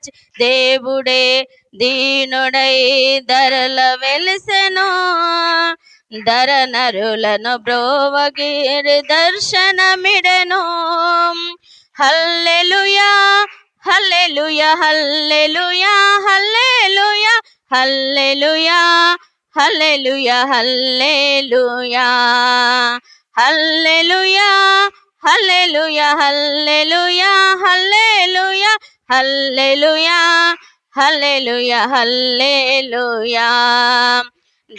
మరచి దేవుడే దీనుడై ధరల వెలిసెను. ధర నరులను బ్రోవగిరి దర్శనమిడెను. హల్లెలూయా హల్లెలూయా హల్లెలూయా హల్లెలూయా హల్లెలూయా హల్లెలూయా హల్లెలూయా హల్లెలూయా హల్లెలూయా హల్లెలూయా హల్లెలూయా హల్లెలూయా హల్లెలూయా హల్లెలూయా.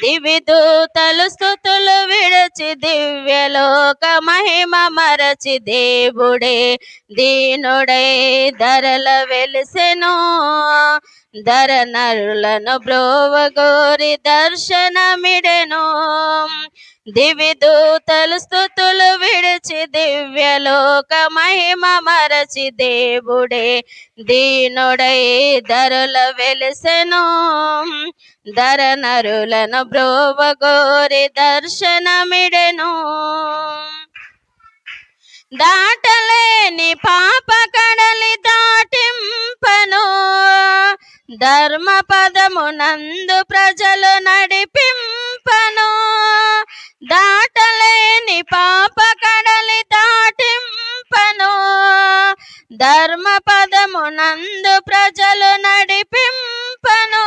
దివిదూతలు స్తుతులు విడిచి దివ్యలోక మహిమ మరచి దేవుడే దీనుడై ధరల వెలిసెను. ధర నరులను బ్రోవగోరి దర్శనమిడెను. దివిదూతలు స్తుతులు విడిచి దివ్యలోక మహిమ మరచి దేవుడే దీనుడై ధరల వెలిసెను. ధర నరులను బ్రోవగోరి దర్శనమిడెను. దాటలేని పాప కడలి దాటింపను. ధర్మ పదమునందు ప్రజలు నడిపింపను. దాటలేని పాప కడలి దాటింపను. ధర్మ పదమునందు ప్రజలు నడిపింపను.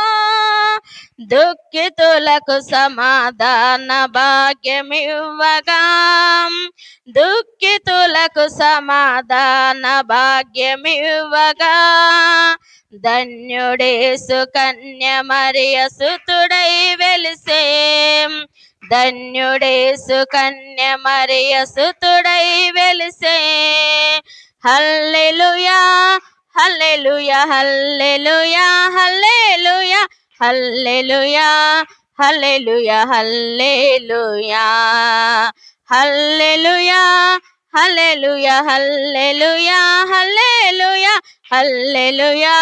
దుఃఖితులకు సమాధాన భాగ్యమివ్వగా. దుఃఖితులకు సమాధాన భాగ్యమివ్వగా. ధన్యుడేసు కన్య మరియ సుతుడై వెలిసే. ధన్యుడేసు కన్య మరియ సుతుడై వెలిసే. హల్లెలూయా హల్లెలూయా హల్లెలూయా హల్లెలూయా హల్లెలూయా హల్లెలూయా హల్లెలూయా హల్లెలూయా హల్లెలూయా హల్లెలూయా హల్లెలూయా హల్లెలూయా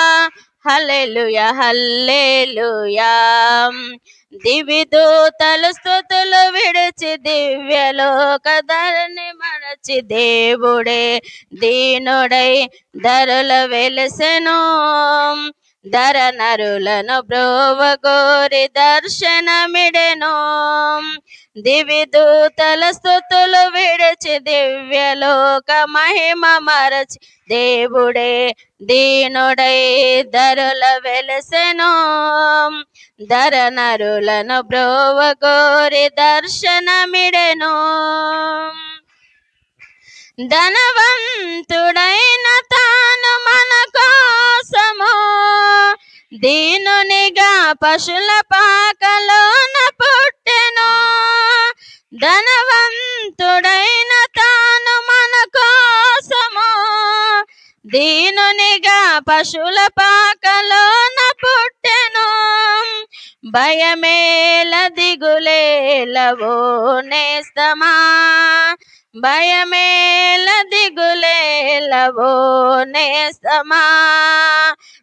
హల్లెలూయా హల్లెలూయా. దివిదూతలు స్తుతులు విడిచి దివ్యలోక ధరణి మరచి దేవుడే దీనుడై ధరల వెలిసెను. ధర నరులను బ్రోవగోరి దర్శనమిడెను. దివిదూతల స్తుతులు విడిచి దివ్యలోక మహిమ మరచి దేవుడే దీనుడై ధరల వెలిసెను. ధర నరులను బ్రోవగోరి దర్శనమిడెను. ధనవంతుడైన తాను మన కోసము దీనునిగా పశుల పాకలోన పుట్టెను. ధనవంతుడైన తాను మన కోసము దీనునిగా పశుల పాకలోన పుట్టెను. భయమేల దిగులేలవో నేస్తమా. భయమేల దిగులేలవో నేస్తమా.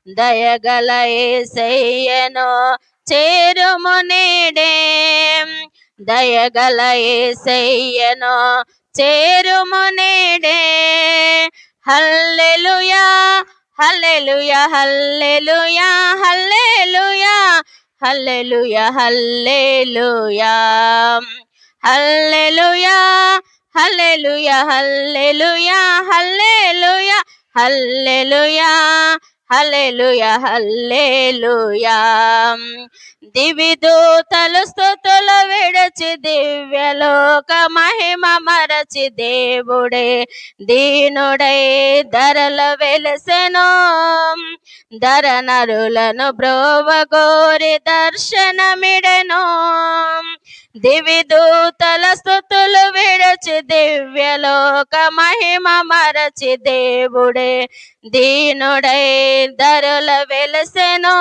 దయగల యేసయ్యను చేరుము నేడే. దయగల యేసయ్యను చేరుము నేడే. హల్లెలూయా హల్లెలూయా హల్లెలూయా హల్లెలూయా హల్లెలూయా హల్లెలూయా హల్లెలూయా హల్లెలూయా హల్లెలూయా హల్లెలూయా హల్లెలూయా హల్లెలూయా హల్లెలూయా. దివిదూతలు స్తుతులు విడిచి దివ్యలోక మహిమ మరచి దేవుడే దీనుడై ధరల వెలిసెను. ధర నరులను బ్రోవగోరి దర్శనమిడెను. దివిదూతల స్తుతులు విడిచి దివ్యలోక మహిమ మరచి దేవుడే దీనుడై ధరల వెలిసెను.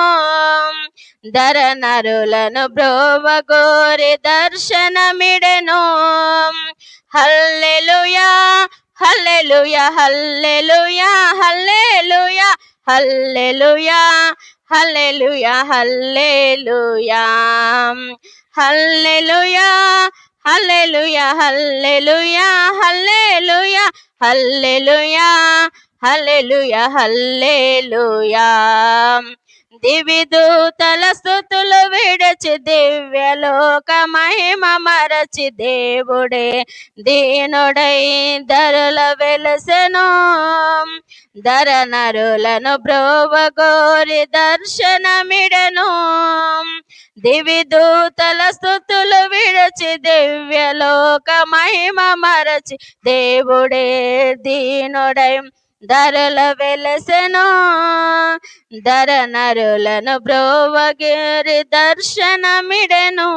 ధర నరులను బ్రోవగోరి దర్శనమిడెను. హల్లెలూయా హల్లెలూయా హల్లెలూయా హల్లెలూయా హల్లెలూయా హల్లెలూయా హల్లెలూయా హల్లెలూయా హల్లెలూయా హల్లెలూయా హల్లెలూయా హల్లెలూయా హల్లెలూయా హల్లెలూయా. దివిదూతల స్తుతులు విడచి దివ్యలోక మహిమ మరచి దేవుడే దీనుడై ధరల వెలసెను. ధర నరులను బ్రోవగోరి దర్శనమిడెను. దివిదూతల స్తుతులు విడచి దివ్యలోక మహిమ మరచి దేవుడే దీనుడై ధరల వెలసెను. ధర నరులను బ్రోవగిరి దర్శనమిడెను.